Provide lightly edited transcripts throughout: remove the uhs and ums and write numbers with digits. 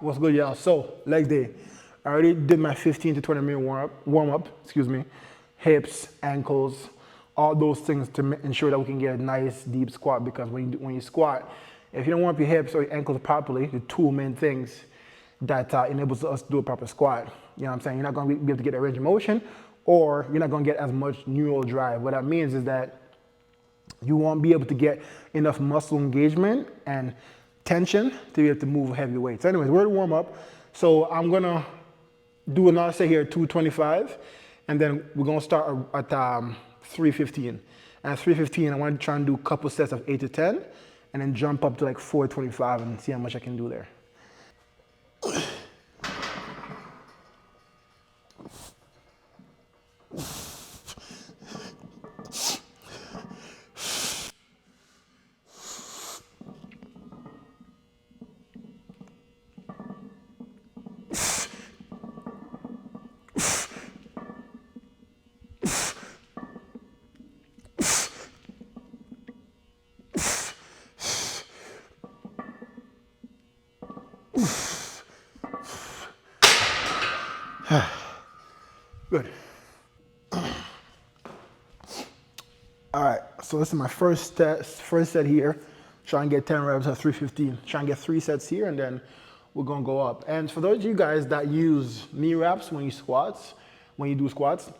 What's good, y'all? So, leg day. I already did my 15 to 20 minute warm up, excuse me. Hips, ankles, all those things to ensure that we can get a nice deep squat, because when you squat, if you don't warm up your hips or your ankles properly, the two main things that enables us to do a proper squat. You know what I'm saying? You're not going to be able to get a range of motion, or you're not going to get as much neural drive. What that means is that you won't be able to get enough muscle engagement and tension to be able to move heavy weights. Anyways, we're to warm up. So I'm gonna do another set here, 225, and then we're gonna start at 315. And at 315, I want to try and do a couple sets of 8 to 10, and then jump up to like 425 and see how much I can do there. Good. All right, so this is my first set here. Try and get 10 reps at 315. Try and get 3 sets here, and then we're gonna go up. And for those of you guys that use knee wraps when you do squats,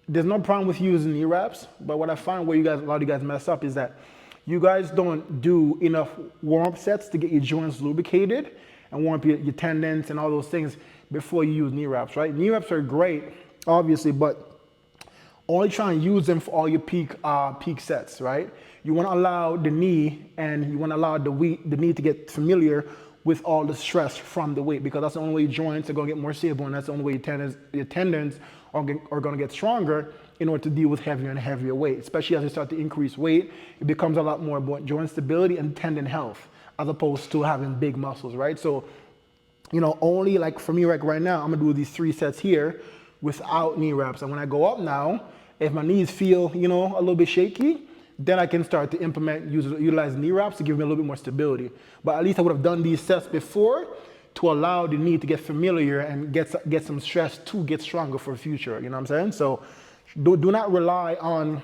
there's no problem with using knee wraps, but what I find where a lot of you guys mess up is that you guys don't do enough warm-up sets to get your joints lubricated and warm up your tendons and all those things before you use knee wraps, right? Knee wraps are great, obviously, but only try and use them for all your peak sets, right? You want to allow the knee, and you want to allow the knee to get familiar with all the stress from the weight, because that's the only way your joints are going to get more stable, and that's the only way your tendons are going to get stronger in order to deal with heavier and heavier weight. Especially as you start to increase weight, it becomes a lot more about joint stability and tendon health, as opposed to having big muscles, right? So, only like for me right now, I'm gonna do these 3 sets here without knee wraps. And when I go up now, if my knees feel, a little bit shaky, then I can start to utilize knee wraps to give me a little bit more stability. But at least I would have done these sets before to allow the knee to get familiar and get some stress to get stronger for the future. You know what I'm saying? So do not rely on,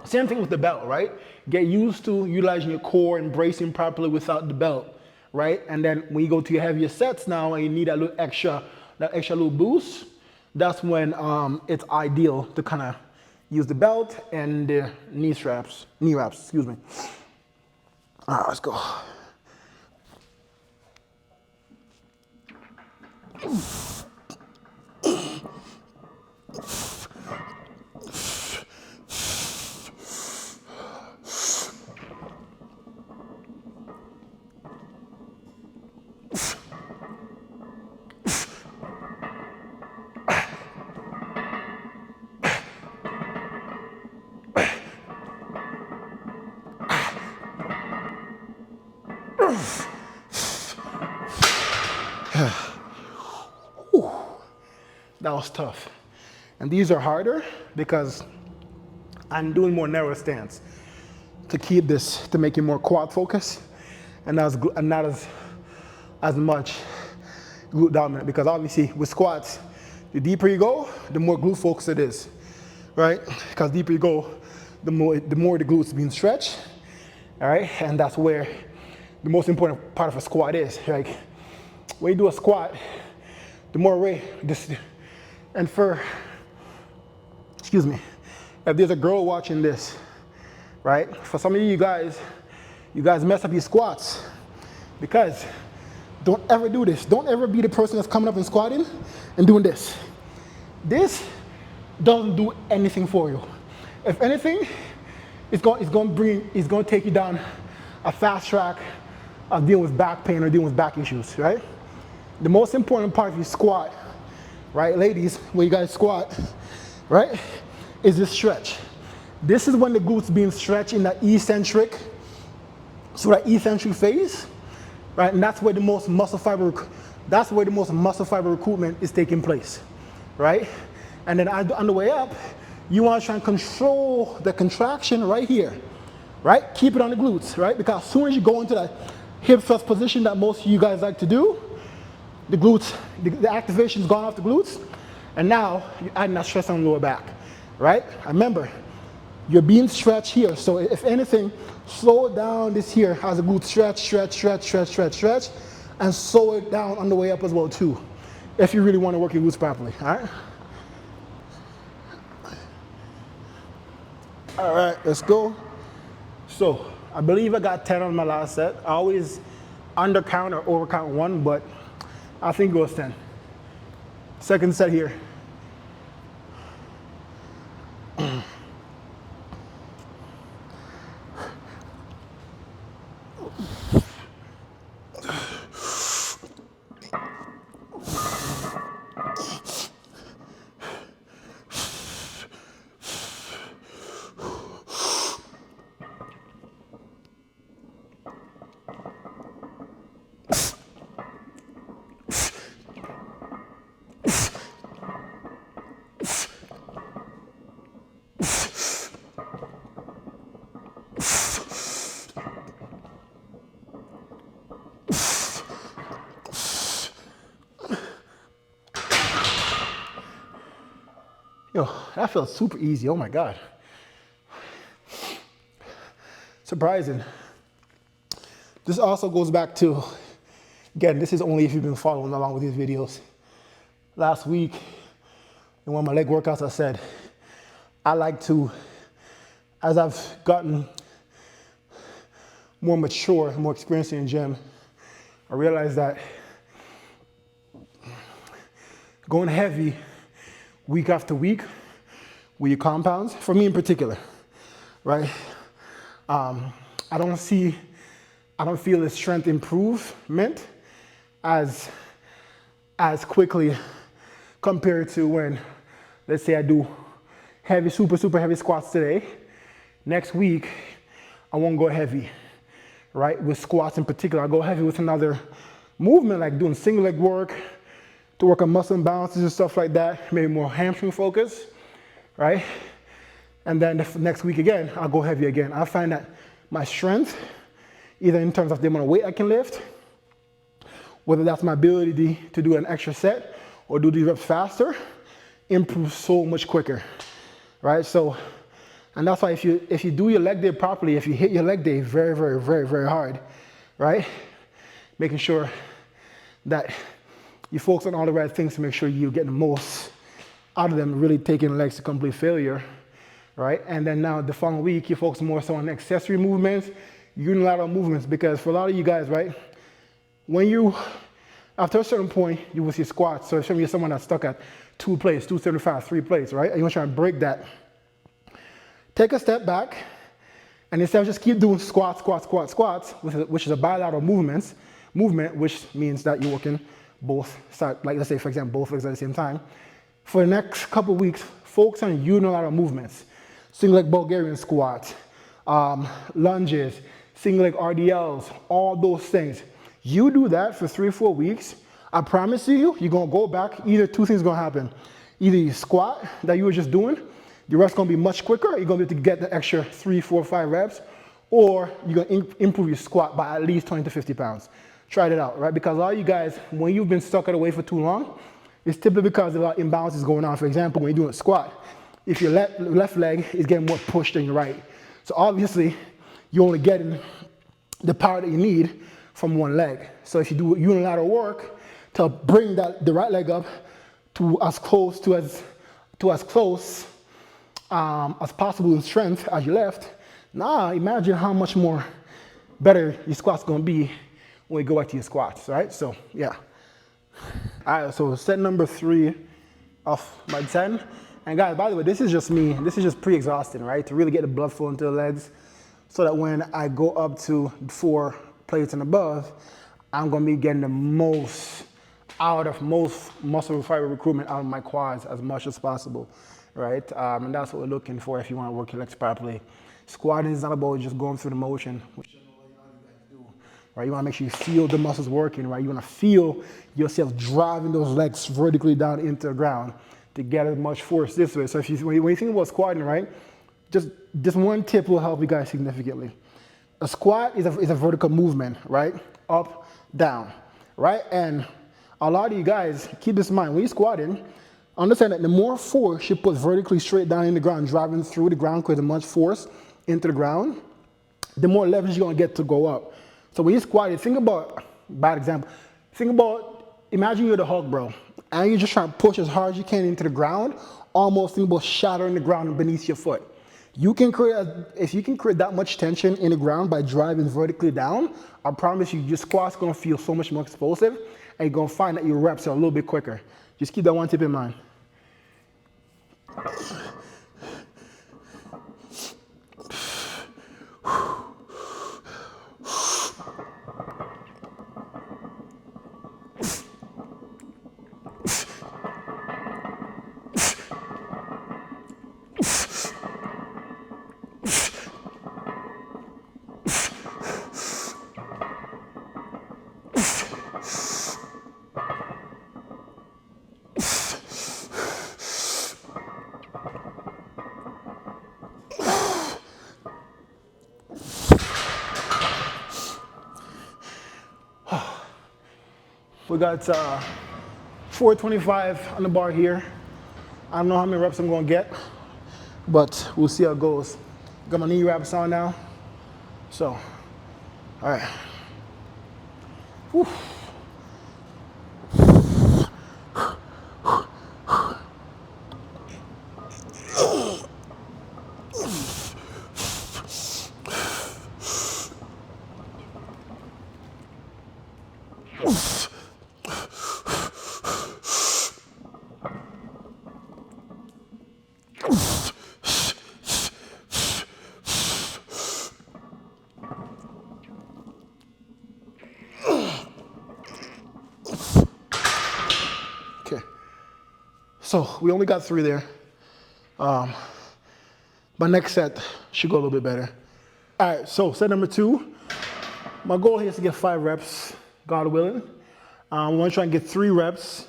same thing with the belt, right? Get used to utilizing your core and bracing properly without the belt, right? And then when you go to your heavier sets now and you need that extra little boost, that's when it's ideal to kind of use the belt and the knee wraps, excuse me. All right, let's go. That was tough. And these are harder because I'm doing more narrow stance to keep this, to make it more quad focused and not as much glute dominant, because obviously with squats, the deeper you go, the more glute focused it is, right? Because deeper you go, the more the glutes being stretched, all right? And that's where the most important part of a squat is. Like when you do a squat, the more weight, excuse me, if there's a girl watching this, right? For some of you guys mess up your squats, because don't ever do this. Don't ever be the person that's coming up and squatting and doing this. This doesn't do anything for you. If anything, it's going to take you down a fast track of dealing with back pain or dealing with back issues, right? The most important part of your squat, right, ladies, when you guys squat, right, is this stretch. This is when the glutes being stretched in that eccentric phase, right, and that's where the most muscle fiber recruitment is taking place, right? And then on the way up, you want to try and control the contraction right here, right? Keep it on the glutes, right? Because as soon as you go into hip thrust position that most of you guys like to do. The glutes, the activation's gone off the glutes, and now you're adding that stress on the lower back, right? Remember, you're being stretched here, so if anything, slow down this here as a glute stretch, stretch, stretch, stretch, stretch, stretch, and slow it down on the way up as well too, if you really want to work your glutes properly, all right? All right, let's go. So, I believe I got 10 on my last set. I always undercount or overcount one, but I think it goes 10. Second set here. Yo, that felt super easy, oh my God. Surprising. This also goes back to, again, this is only if you've been following along with these videos. Last week, in one of my leg workouts, I said, I like to, as I've gotten more mature, more experienced in the gym, I realized that going heavy week after week with your compounds, for me in particular, right? I don't feel the strength improvement as quickly compared to when, let's say I do heavy, super heavy squats today. Next week, I won't go heavy, right? With squats in particular, I go heavy with another movement, like doing single leg work, to work on muscle imbalances and stuff like that, maybe more hamstring focus, right? And then the next week again, I'll go heavy again. I find that my strength, either in terms of the amount of weight I can lift, whether that's my ability to do an extra set or do these reps faster, improves so much quicker, right? So, and that's why if you do your leg day properly, if you hit your leg day very, very, very, very hard, right? Making sure that you focus on all the right things to make sure you get the most out of them, really taking legs to complete failure, right? And then now the following week, you focus more so on accessory movements, unilateral movements, because for a lot of you guys, right, when you, after a certain point, you will see squats. So if you're someone that's stuck at 2 plates, 275, 3 plates, right? And you want to try and break that. Take a step back, and instead of just keep doing squats, which is a bilateral movement, which means that you're working both sides, like let's say, for example, both legs at the same time. For the next couple of weeks, focus on unilateral movements. Single leg Bulgarian squat, lunges, single leg RDLs, all those things. You do that for 3 or 4 weeks, I promise you, you're gonna go back, either two things gonna happen. Either you squat that you were just doing, the rest gonna be much quicker, you're gonna be able to get the extra 3, 4, 5 reps, or you're gonna improve your squat by at least 20 to 50 pounds. Try it out, right? Because a lot of you guys, when you've been stuck at a weight for too long, it's typically because a lot of imbalances going on. For example, when you're doing a squat, if your left leg is getting more pushed than your right. So obviously, you're only getting the power that you need from one leg. So if you do unilateral work to bring the right leg up to as close as possible in strength as your left, now imagine how much more better your squat's gonna be when you go back to your squats, right? So, yeah. All right, so set number 3 of my 10. And guys, by the way, this is just me. This is just pre-exhausting, right? To really get the blood flow into the legs so that when I go up to 4 plates and above, I'm gonna be getting the most muscle fiber recruitment out of my quads as much as possible, right? And that's what we're looking for if you wanna work your legs properly. Squatting is not about just going through the motion, which right? You want to make sure you feel the muscles working, right? You want to feel yourself driving those legs vertically down into the ground to get as much force this way. So when you think about squatting, right, just one tip will help you guys significantly. A squat is a vertical movement, right? Up, down, right? And a lot of you guys, keep this in mind, when you're squatting, understand that the more force you put vertically straight down in the ground, driving through the ground, creating much force into the ground, the more leverage you're gonna get to go up. So when you squat, think about, bad example, think about, imagine you're the Hulk, bro, and you're just trying to push as hard as you can into the ground, almost think about shattering the ground beneath your foot. You can if you can create that much tension in the ground by driving vertically down, I promise you, your squat's gonna feel so much more explosive, and you're gonna find that your reps are a little bit quicker. Just keep that one tip in mind. We got 425 on the bar here. I don't know how many reps I'm gonna get, but we'll see how it goes. Got my knee wraps on now. So, all right. Whew. Okay, so we only got 3 there. My next set should go a little bit better. All right, so set number 2. My goal here is to get 5 reps, God willing. We want to try and get 3 reps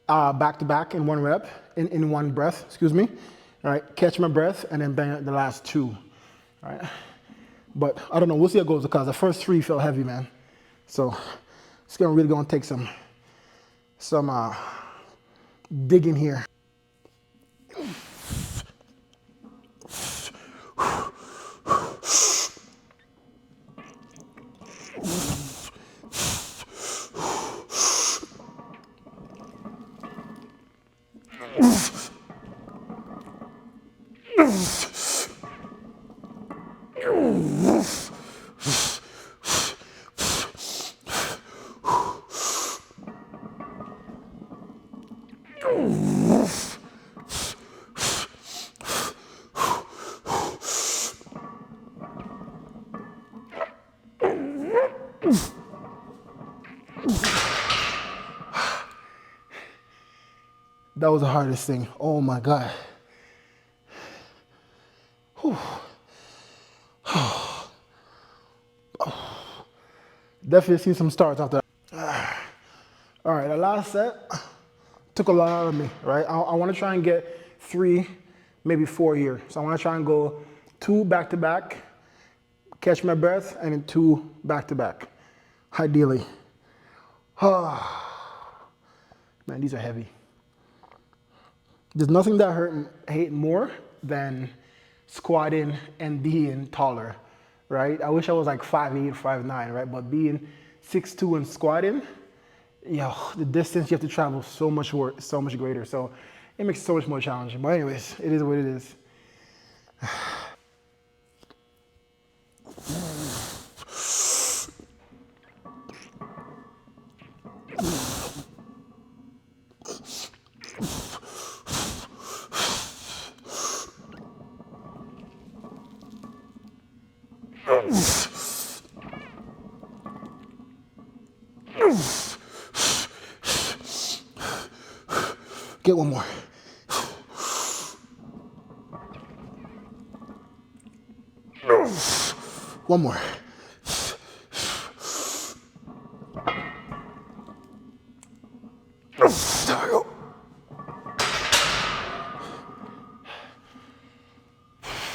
back to back in 1 rep, in 1 breath, excuse me. All right, catch my breath and then bang out the last 2. All right, but I don't know, we'll see how it goes because the first 3 felt heavy, man. So it's really gonna take some digging here. That was the hardest thing. Oh my God. Whew. Definitely seen some starts after that. All right, the last set took a lot out of me, right? I want to try and get 3, maybe 4 here. So I want to try and go 2 back to back, catch my breath, and then 2 back to back, ideally. Man, these are heavy. There's nothing that I hate more than squatting and being taller, right? I wish I was like 5'8", 5'9", right? But being 6'2" and squatting, the distance you have to travel is so much greater. So it makes it so much more challenging. But anyways, it is what it is. Get one more. One more. There we go.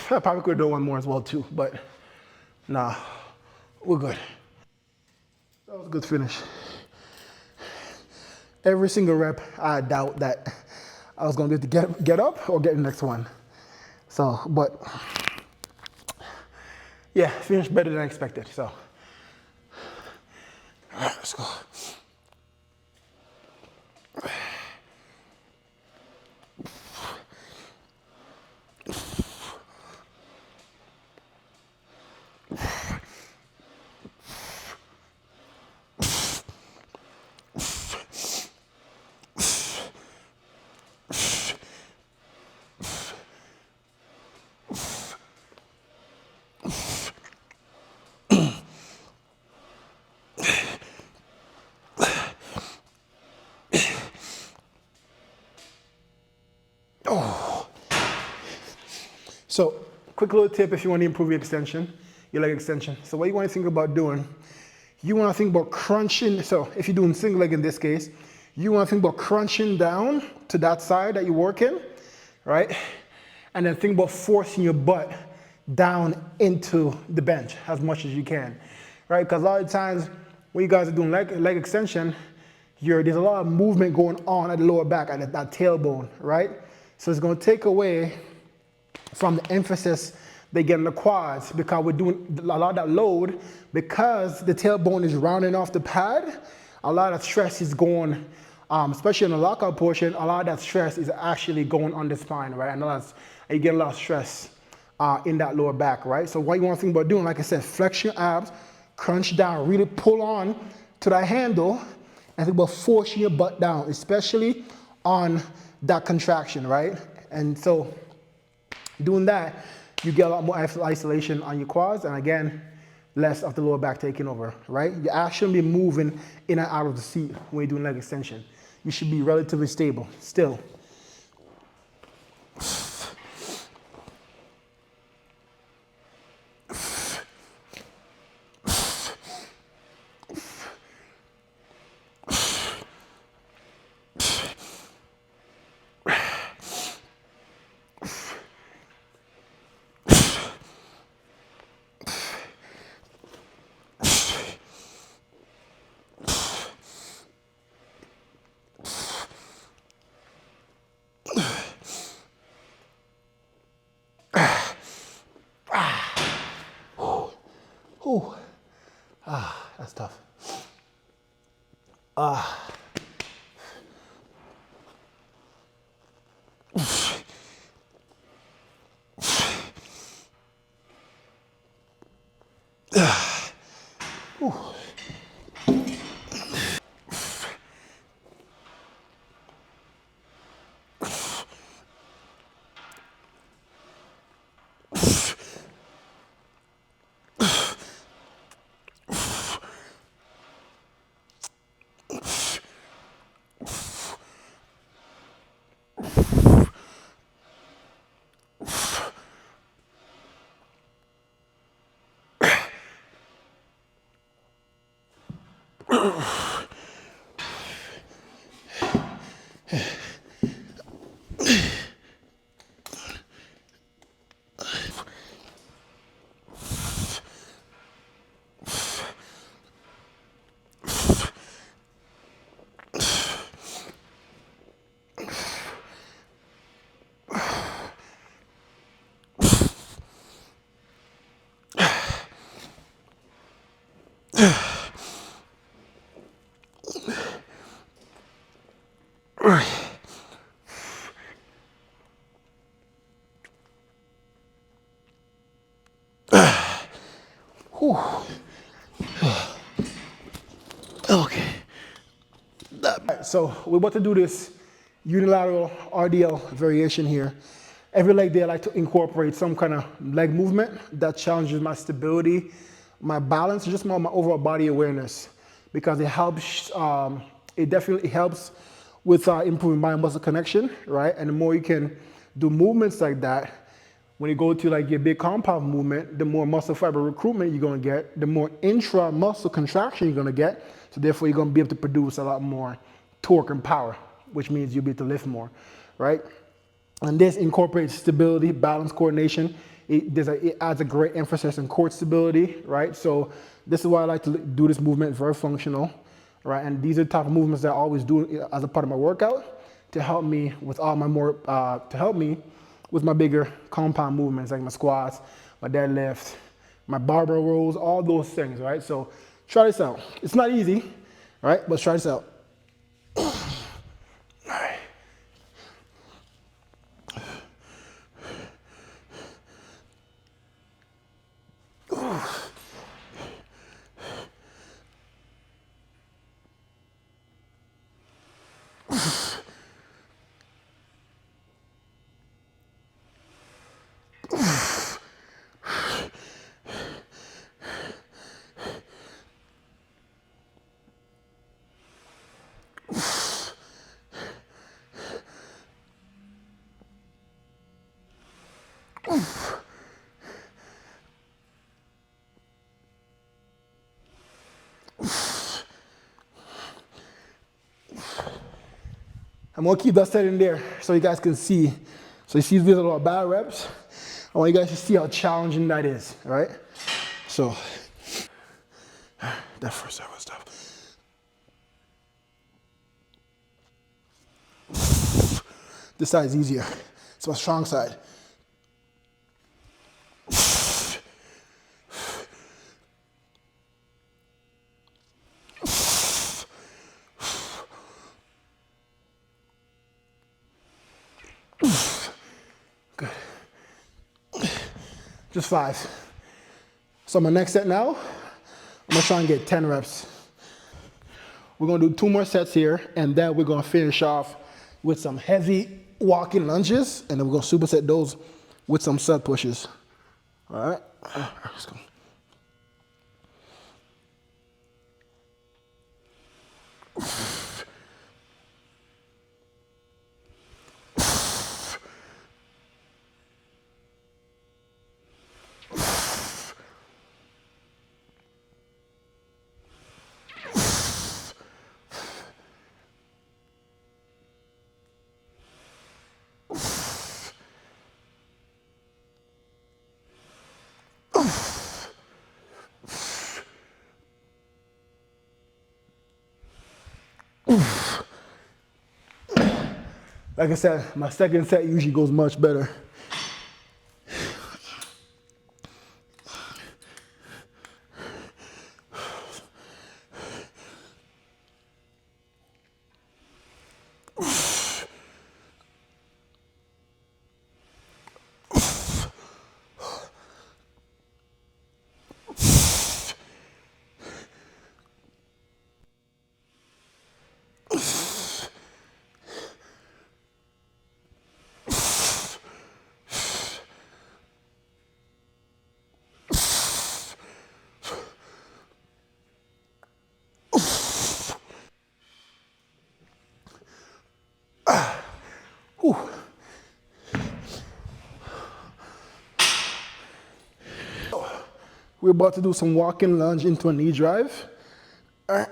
I probably could have done one more as well too, but nah. We're good. That was a good finish. Every single rep, I doubt that I was gonna be able to get up or get the next one. So, but yeah, finished better than I expected. So, all right, let's go. Oh. So, quick little tip if you want to improve your extension, your leg extension. So what you want to think about doing, you want to think about crunching. So if you're doing single leg in this case, you want to think about crunching down to that side that you're working, right? And then think about forcing your butt down into the bench as much as you can, right? Because a lot of times when you guys are doing leg extension, there's a lot of movement going on at the lower back, at that tailbone, right? So it's going to take away from the emphasis they get in the quads, because we're doing a lot of that load, because the tailbone is rounding off the pad. A lot of stress is going, especially in the lockout portion, a lot of that stress is actually going on the spine, right? And you get a lot of stress in that lower back, right? So what you want to think about doing, like I said, flex your abs, crunch down, really pull on to that handle, and think about forcing your butt down, especially on that contraction, right? And so doing that, you get a lot more isolation on your quads, and again, less of the lower back taking over, right? You actually be moving in and out of the seat when you're doing leg extension. You should be relatively stable, still. Ooh. That's tough. Okay. So we're about to do this unilateral RDL variation here. Every leg day I like to incorporate some kind of leg movement that challenges my stability, my balance, just my overall body awareness, because it helps, it definitely helps with improving mind-muscle connection, right? And the more you can do movements like that, when you go to like your big compound movement, the more muscle fiber recruitment you're gonna get, the more intra-muscle contraction you're gonna get, so therefore you're gonna be able to produce a lot more torque and power, which means you'll be able to lift more, right? And this incorporates stability, balance, coordination. It adds a great emphasis on core stability, right? So This is why I like to do this movement, very functional, right? And these are the type of movements that I always do as a part of my workout to help me with all my more, to help me with my bigger compound movements like my squats, my deadlift, my barbell rolls, all those things, right? So try this out. It's not easy, right? But try this out. All right. I'm gonna keep that set in there so you guys can see. So you see these are a lot of bad reps. I want you guys to see how challenging that is, all right? So, that first set was tough. This side is easier. It's my strong side. Good. Just 5. So my next set now, I'm gonna try and get 10 reps. We're gonna do 2 more sets here, and then we're gonna finish off with some heavy walking lunges, and then we're gonna superset those with some set pushes. All right, let's go. Like I said, my second set usually goes much better. Whew. We're about to do some walking lunge into a knee drive. All right.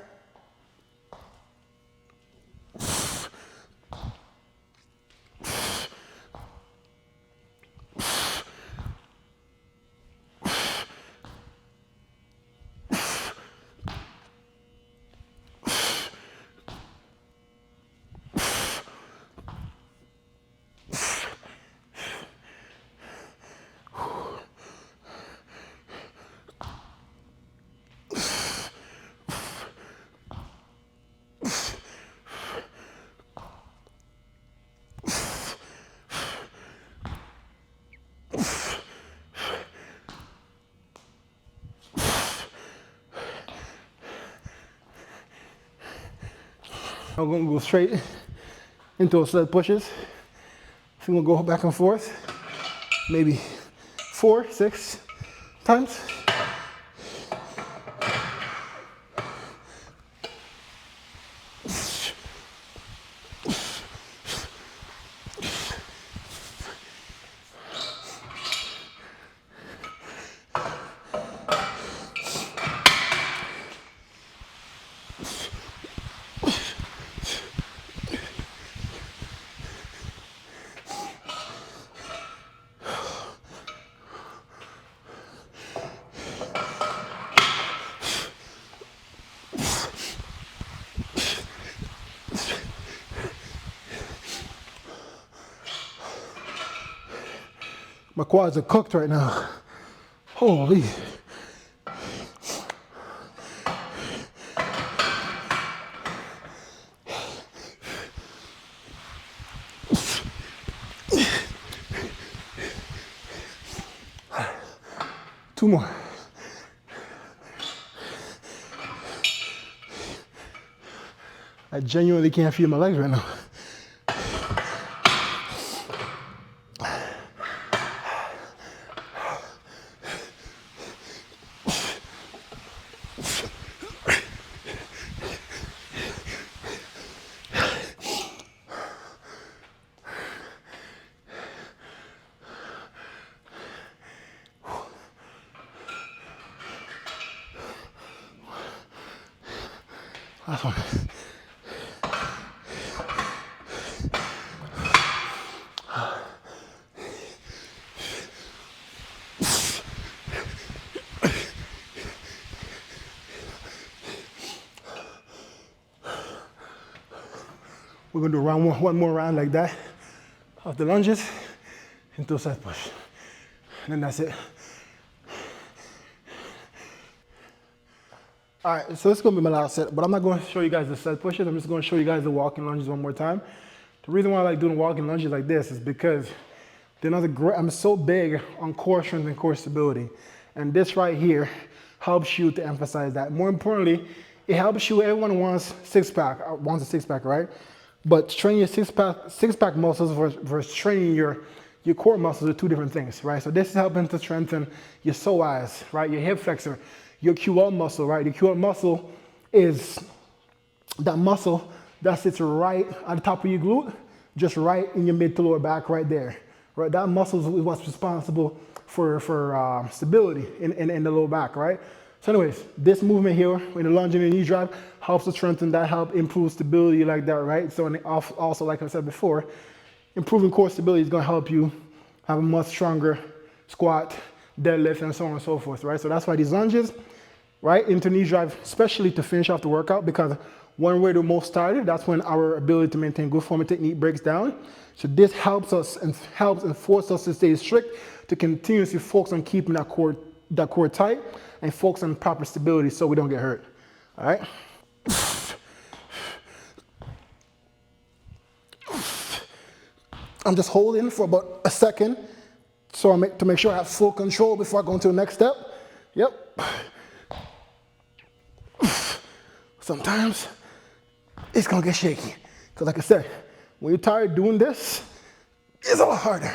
I'm gonna go straight into a sled pushes. So I'm gonna go back and forth, maybe 4, 6 times. My quads are cooked right now. Holy. Two more. I genuinely can't feel my legs right now. Last one. We're gonna do one more round like that of the lunges into a side push. And then that's it. All right, so this is gonna be my last set, but I'm not gonna show you guys the side pushes. I'm just gonna show you guys the walking lunges one more time. The reason why I like doing walking lunges like this is because I'm so big on core strength and core stability. And this right here helps you to emphasize that. More importantly, it helps you, everyone wants a six pack, right? But training your six pack muscles versus training your core muscles are two different things, right? So this is helping to strengthen your psoas, right? Your hip flexor, your QL muscle, right? The QL muscle is that muscle that sits right at the top of your glute, just right in your mid to lower back right there, right? That muscle is what's responsible for stability in the lower back, right? So anyways, this movement here, when the lunge and the knee drive, helps to strengthen that, help improve stability like that, right? So and also, like I said before, improving core stability is gonna help you have a much stronger squat, deadlift, and so on and so forth, right? So that's why these lunges, right, into knee drive, especially to finish off the workout, because when we're the most tired, that's when our ability to maintain good form and technique breaks down. So this helps us and forces us to stay strict, to continuously focus on keeping that core tight and focus on proper stability so we don't get hurt, all right? I'm just holding for about a second to make sure I have full control before I go into the next step. Yep. Sometimes it's gonna get shaky. Because like I said, when you're tired doing this, it's a lot harder.